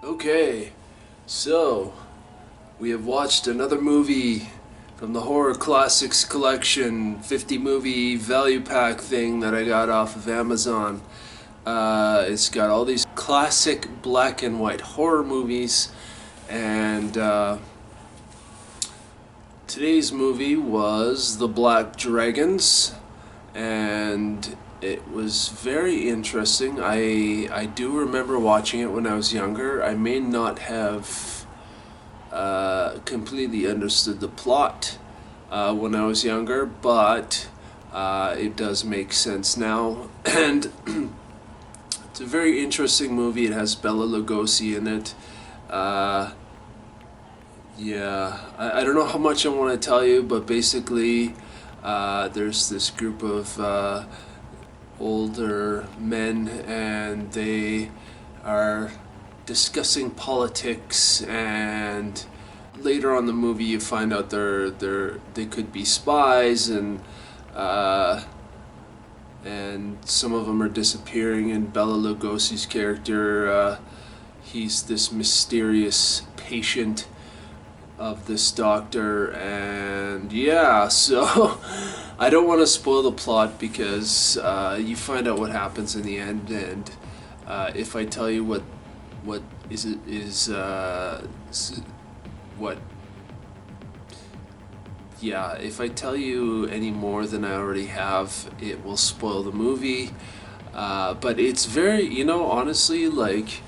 Okay, so we have watched another movie from the Horror Classics Collection 50 movie value pack thing that I got off of Amazon. It's got all these classic black and white horror movies, and today's movie was The Black Dragons, and it was very interesting. I do remember watching it when I was younger. I may not have completely understood the plot when I was younger, but it does make sense now. And it's a very interesting movie. It has Bela Lugosi in it. I don't know how much I want to tell you, but basically, there's this group of older men, and they are discussing politics. And later on in the movie, you find out they could be spies, and some of them are disappearing. And Bela Lugosi's character, he's this mysterious patient of this doctor, and yeah, so I don't want to spoil the plot because you find out what happens in the end. And if I tell you what if I tell you any more than I already have, it will spoil the movie. But it's very, honestly, like,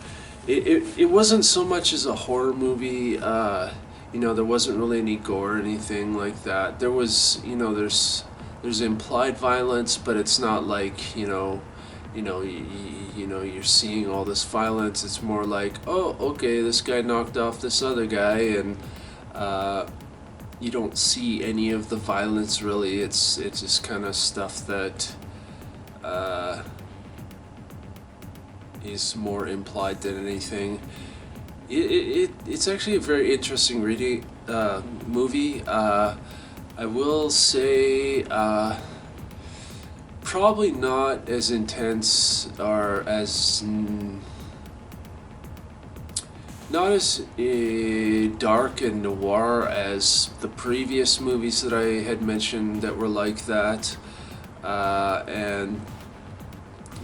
it wasn't so much as a horror movie. There wasn't really any gore or anything like that. There was, there's implied violence, but it's not like, you're seeing all this violence. It's more like, oh, okay, this guy knocked off this other guy, and you don't see any of the violence really. It's just kind of stuff that is more implied than anything. It's actually a very interesting movie. I will say probably not as intense or as not as dark and noir as the previous movies that I had mentioned that were like that,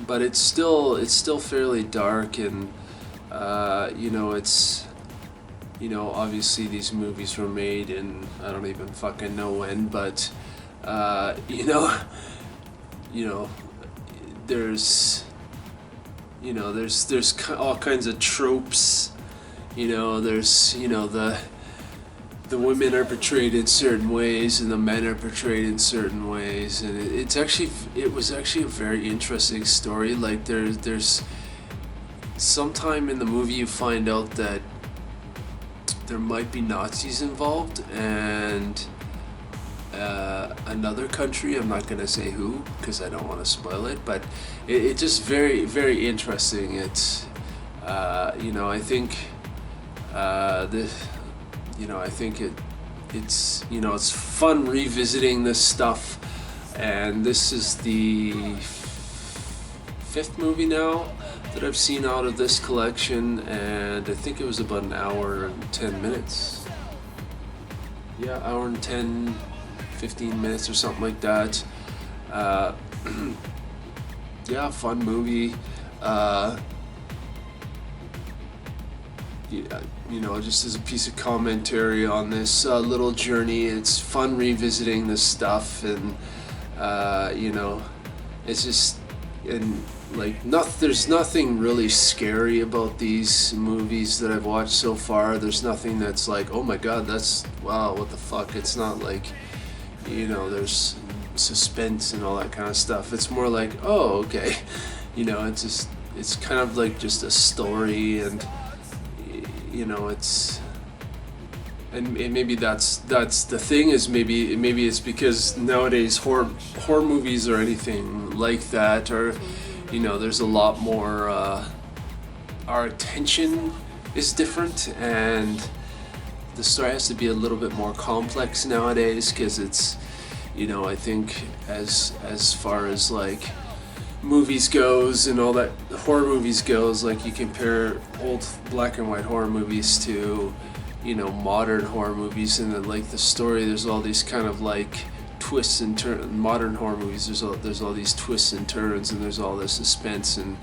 but it's still fairly dark. And it's, obviously these movies were made in, I don't even fucking know when, but, there's, there's all kinds of tropes. There's, the women are portrayed in certain ways and the men are portrayed in certain ways, and it was actually a very interesting story. Like, there's sometime in the movie you find out that there might be Nazis involved, and another country, I'm not going to say who because I don't want to spoil it, but it's just very, very interesting. It's I think it's fun revisiting this stuff. And this is the fifth movie now that I've seen out of this collection, and I think it was about an hour and 10 minutes. Yeah, hour and 10, 15 minutes or something like that. Yeah, fun movie. Just as a piece of commentary on this little journey, it's fun revisiting this stuff. And it's just, and like, there's nothing really scary about these movies that I've watched so far. There's nothing that's like, oh my god, wow, what the fuck. It's not like, there's suspense and all that kind of stuff. It's more like, oh, okay, it's kind of like just a story. And and maybe that's the thing, is maybe it's because nowadays horror movies or anything like that, or there's a lot more, our attention is different, and the story has to be a little bit more complex nowadays, because it's, I think as far as like movies goes and all that horror movies goes, like you compare old black and white horror movies to, you know, modern horror movies, and then like the story, there's all these kind of like twists and turns. Modern horror movies, there's all these twists and turns, and there's all this suspense and,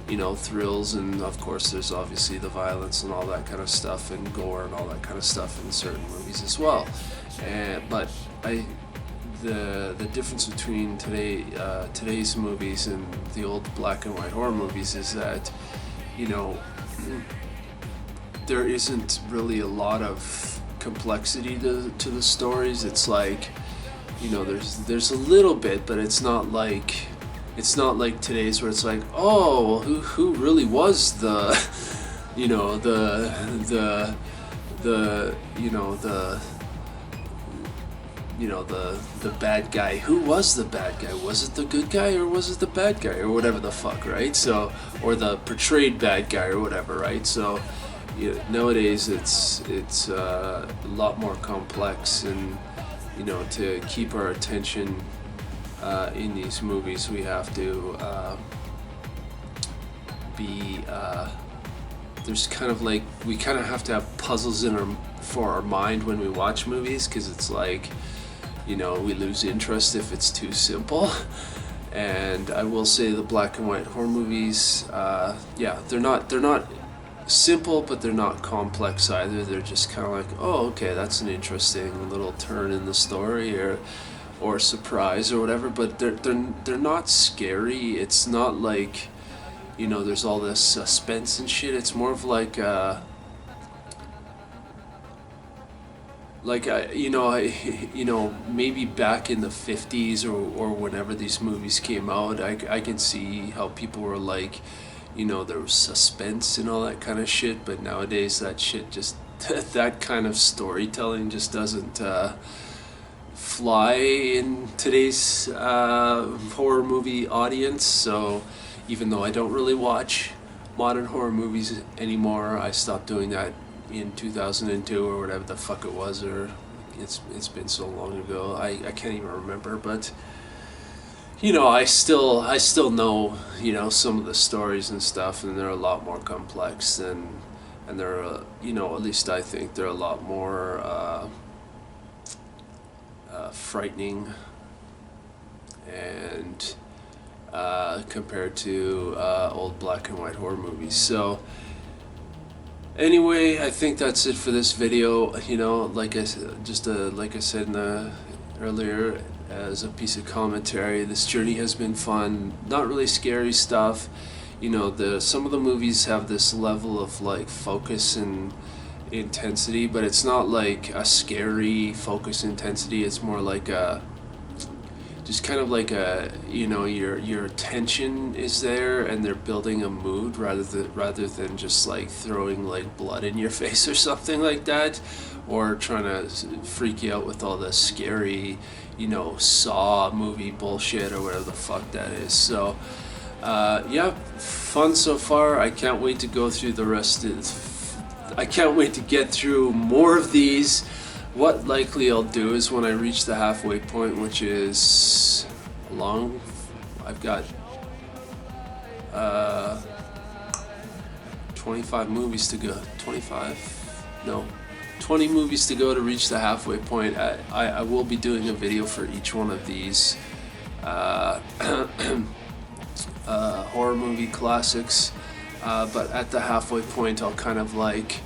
you know, thrills, and of course there's obviously the violence and all that kind of stuff, and gore and all that kind of stuff in certain movies as well. But the difference between today's movies and the old black and white horror movies is that, you know, there isn't really a lot of complexity to the stories. It's like, you know, there's a little bit, but it's not like today's, where it's like, oh, well, who really was the, you know, the you know, the bad guy. Who was the bad guy? Was it the good guy, or was it the bad guy, or whatever the fuck, right? So, or the portrayed bad guy, or whatever, right? So, nowadays it's a lot more complex, and, you know, to keep our attention in these movies, we have to be there's kind of like, we kind of have to have puzzles for our mind when we watch movies, because it's like, you know, we lose interest if it's too simple. And I will say the black and white horror movies, yeah, they're not simple, but they're not complex either. They're just kind of like, oh, okay, that's an interesting little turn in the story, or surprise or whatever. But they're not scary. It's not like, you know, there's all this suspense and shit. It's more of like you know, maybe back in the 50s or whenever these movies came out, I can see how people were like, you know, there was suspense and all that kind of shit. But nowadays that shit just that kind of storytelling just doesn't fly in today's horror movie audience. So even though I don't really watch modern horror movies anymore, I stopped doing that in 2002 or whatever the fuck it was, or it's been so long ago, I can't even remember. But, you know, I still know, you know, some of the stories and stuff, and they're a lot more complex, and they're you know, at least I think they're a lot more frightening, and compared to old black and white horror movies. So anyway, I think that's it for this video. You know, like I said earlier, as a piece of commentary, this journey has been fun. Not really scary stuff. You know, some of the movies have this level of like focus and intensity, but it's not like a scary focus intensity. It's more like just kind of like you know, your attention is there, and they're building a mood rather than just like throwing like blood in your face or something like that, or trying to freak you out with all the scary, you know, Saw movie bullshit or whatever the fuck that is. So yeah, fun so far. I can't wait to go through the rest I can't wait to get through more of these. What likely I'll do is, when I reach the halfway point, which is I've got 25 movies to go. 20 movies to go to reach the halfway point. I will be doing a video for each one of these horror movie classics, but at the halfway point I'll kind of like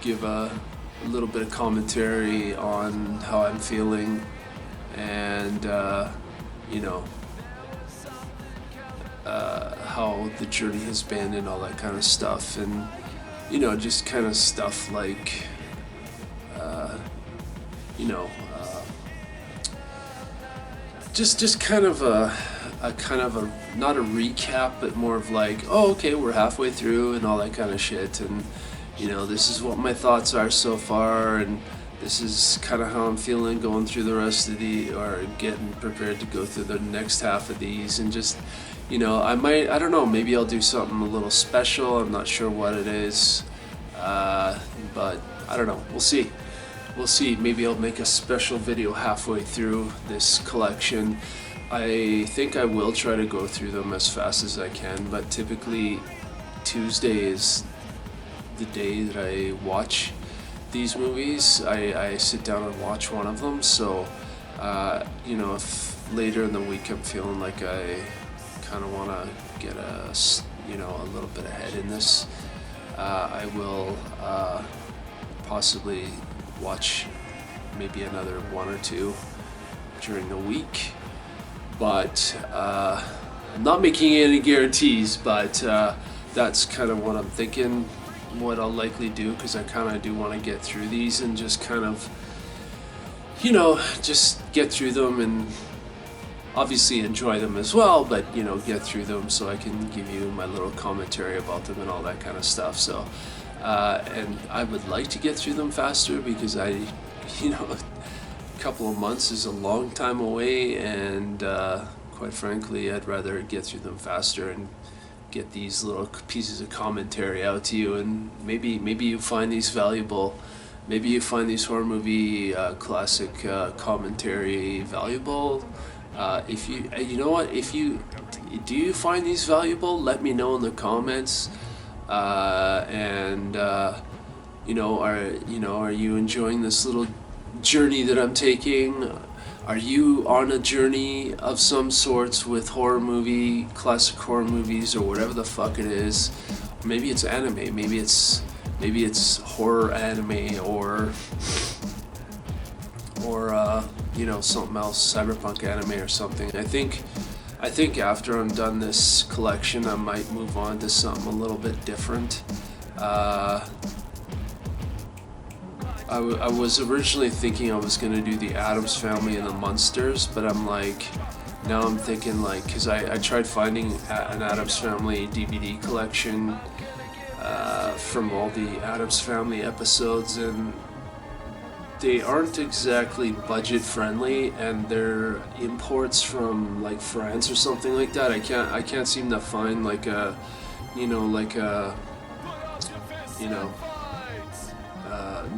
give a little bit of commentary on how I'm feeling, and you know, how the journey has been and all that kind of stuff, and, you know, just kind of stuff like you know, just kind of a not a recap, but more of like, oh, okay, we're halfway through and all that kind of shit, and, you know, this is what my thoughts are so far, and this is kind of how I'm feeling going through the rest of or getting prepared to go through the next half of these. And just, you know, I don't know, maybe I'll do something a little special. I'm not sure what it is, but I don't know. We'll see we'll see. Maybe I'll make a special video halfway through this collection. I think I will try to go through them as fast as I can, but typically Tuesday is the day that I watch these movies. I sit down and watch one of them, so you know, if later in the week I'm feeling like I kind of want to get a little bit ahead in this, I will possibly watch maybe another one or two during the week, but I'm not making any guarantees, but that's kind of what I'm thinking, what I'll likely do, because I kind of do want to get through these and just kind of, you know, just get through them and obviously enjoy them as well, but, you know, get through them so I can give you my little commentary about them and all that kind of stuff. So and I would like to get through them faster, because you know, a couple of months is a long time away, and quite frankly, I'd rather get through them faster and get these little pieces of commentary out to you, and maybe you find these valuable. Maybe you find these horror movie classic commentary valuable. If you know what, if you do find these valuable, let me know in the comments. And you know, are you enjoying this little journey that I'm taking? Are you on a journey of some sorts with classic horror movies, or whatever the fuck it is? Maybe it's anime, maybe it's horror anime, or you know, something else, cyberpunk anime or something. I think after I'm done this collection, I might move on to something a little bit different. I was originally thinking I was going to do the Addams Family and the Munsters, but now I'm thinking, because I tried finding an Addams Family DVD collection from all the Addams Family episodes, and they aren't exactly budget friendly, and they're imports from France or something like that. I can't seem to find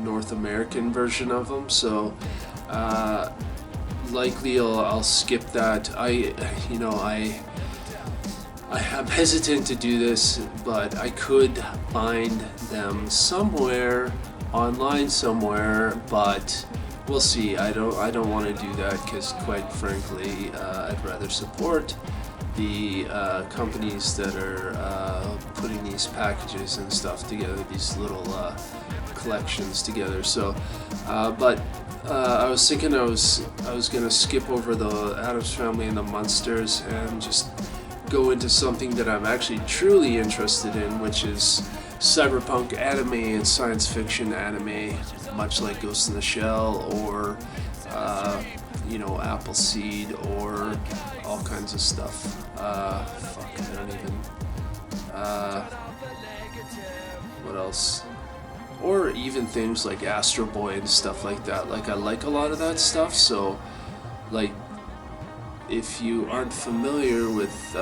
North American version of them, so likely I'll skip that. I'm hesitant to do this, but I could find them somewhere online somewhere, but we'll see. I don't want to do that, because quite frankly, I'd rather support the companies that are putting these packages and stuff together, these little collections together. So but I was thinking I was gonna skip over the Addams Family and the Munsters and just go into something that I'm actually truly interested in, which is cyberpunk anime and science fiction anime, much like Ghost in the Shell, or Appleseed, or all kinds of stuff. I don't even. What else? Or even things like Astro Boy and stuff like that. I like a lot of that stuff. So, if you aren't familiar with,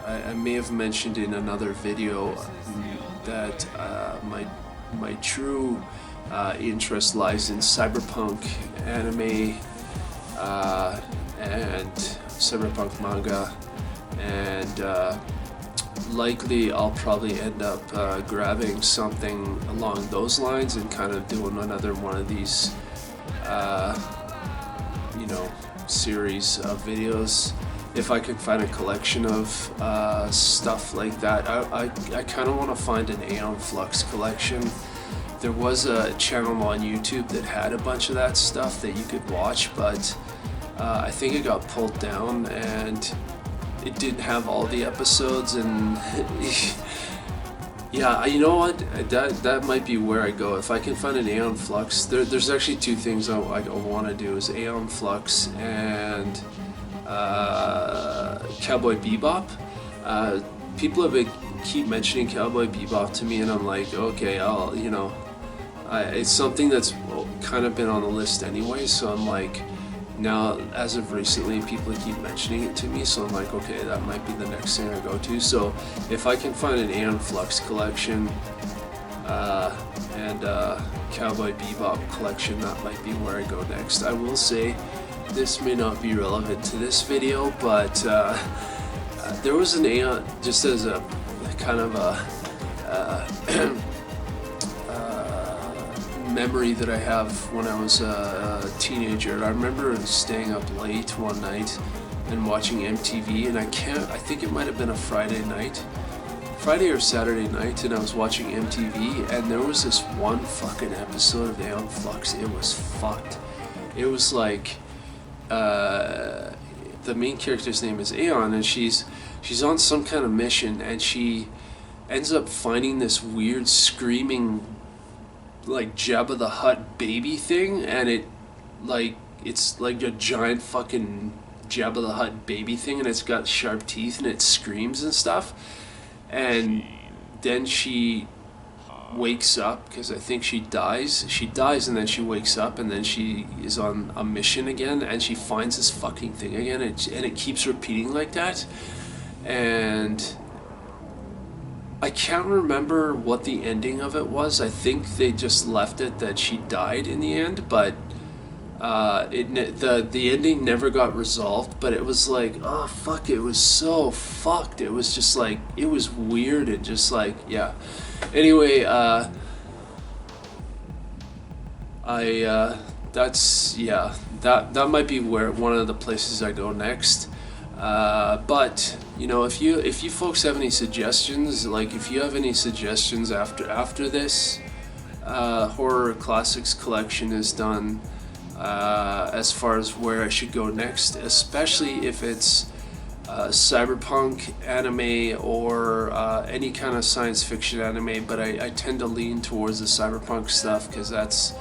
I may have mentioned in another video that my true interest lies in cyberpunk anime and cyberpunk manga, and likely I'll probably end up grabbing something along those lines and kind of doing another one of these series of videos. If I could find a collection of stuff like that, I kind of want to find an Aeon Flux collection. There was a channel on YouTube that had a bunch of that stuff that you could watch, but I think it got pulled down, and it didn't have all the episodes, and yeah, you know what? That might be where I go. If I can find an Aeon Flux, there's actually two things I want to do: is Aeon Flux and Cowboy Bebop. People keep mentioning Cowboy Bebop to me, and I'm like, okay, it's something that's kind of been on the list anyway. So I'm like, now as of recently, people keep mentioning it to me, so I'm like, okay, that might be the next thing I go to. So if I can find an Aeon Flux collection and Cowboy Bebop collection, that might be where I go next. I will say this may not be relevant to this video, but there was an Aeon, just as a kind of a memory that I have when I was a teenager. I remember staying up late one night and watching MTV, and I think it might have been a Friday or Saturday night, and I was watching MTV, and there was this one fucking episode of Aeon Flux. It was fucked. It was like, the main character's name is Aeon, and she's on some kind of mission, and she ends up finding this weird screaming, like, Jabba the Hutt baby thing, and it's like a giant fucking Jabba the Hutt baby thing, and it's got sharp teeth, and it screams and stuff. And then she wakes up, because I think she dies, and then she wakes up, and then she is on a mission again, and she finds this fucking thing again, and it keeps repeating like that. And I can't remember what the ending of it was. I think they just left it that she died in the end, but the ending never got resolved. But it was like, oh fuck, it was so fucked. It was just like, it was weird, and just like, yeah. Anyway, that might be where one of the places I go next. But you know, if you folks have any suggestions, like if you have any suggestions after this horror classics collection is done, as far as where I should go next, especially if it's cyberpunk anime or any kind of science fiction anime, but I tend to lean towards the cyberpunk stuff, because that's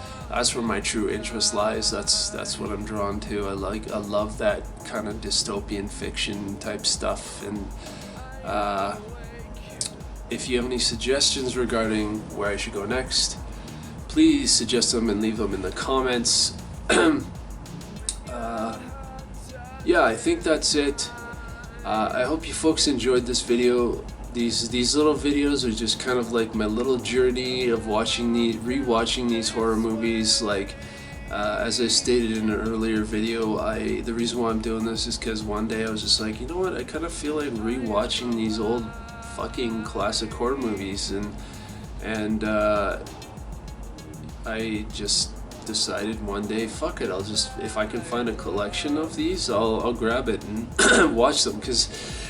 where my true interest lies. That's what I'm drawn to. I love that kind of dystopian fiction type stuff. And if you have any suggestions regarding where I should go next, please suggest them and leave them in the comments. Yeah, I think that's it. I hope you folks enjoyed this video. These little videos are just kind of like my little journey of rewatching these horror movies. Like, as I stated in an earlier video, the reason why I'm doing this is because one day I was just like, you know what, I kind of feel like rewatching these old fucking classic horror movies, and I just decided one day, fuck it, if I can find a collection of these, I'll grab it and watch them.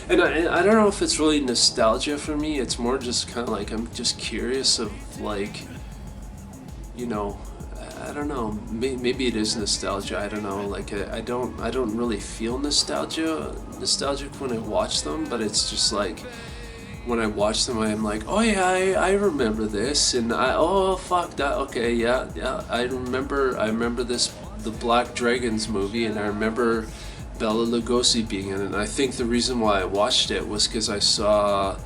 And I don't know if it's really nostalgia for me. It's more just kind of like, I'm just curious of, like, you know, I don't know, maybe it is nostalgia, I don't know. Like, I don't really feel nostalgic when I watch them, but it's just like, when I watch them, I'm like, oh yeah, I remember this, and oh fuck that, okay, yeah, I remember this, the Black Dragons movie, and I remember Bela Lugosi being in it. And I think the reason why I watched it was because I saw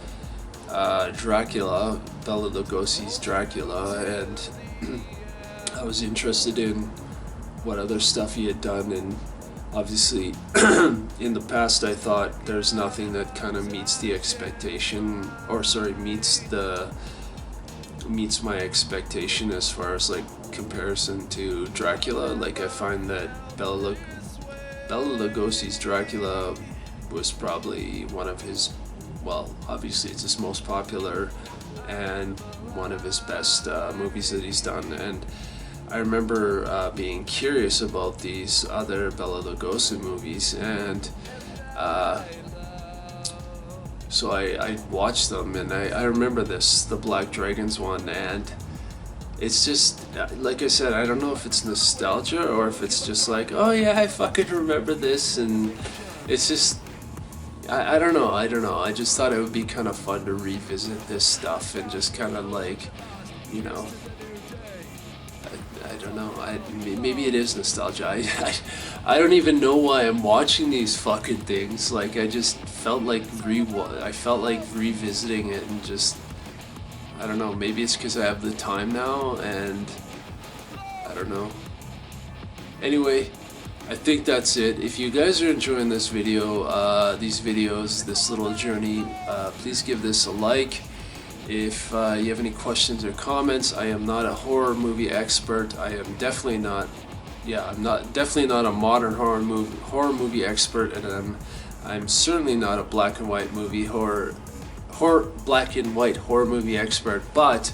Dracula, Bela Lugosi's Dracula, and I was interested in what other stuff he had done, and obviously, in the past, I thought there's nothing that kind of meets my expectation as far as like comparison to Dracula. Like, I find that Bela Lugosi's Dracula was probably one of his, well, obviously it's his most popular and one of his best movies that he's done. And I remember being curious about these other Bela Lugosi movies, and so I watched them, and I remember the Black Dragons one, and it's just, like I said, I don't know if it's nostalgia or if it's just like, oh yeah, I fucking remember this, and it's just, I don't know, I just thought it would be kind of fun to revisit this stuff and just kind of like, you know, I don't know, maybe it is nostalgia. I don't even know why I'm watching these fucking things. Like, I just felt like revisiting it, and just, I don't know, maybe it's because I have the time now, and I don't know. Anyway, I think that's it. If you guys are enjoying this video, this little journey, please give this a like. If you have any questions or comments, I am not a horror movie expert. I am definitely not. Yeah, I'm definitely not a modern horror movie expert, and I'm certainly not a black and white black and white horror movie expert. But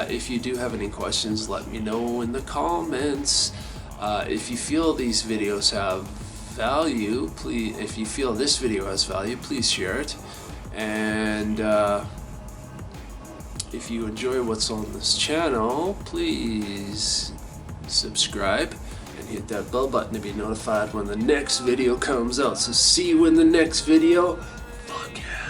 if you do have any questions, let me know in the comments. If you feel these videos have value, if you feel this video has value, please share it. And if you enjoy what's on this channel, please subscribe and hit that bell button to be notified when the next video comes out. So see you in the next video. Fuck yeah.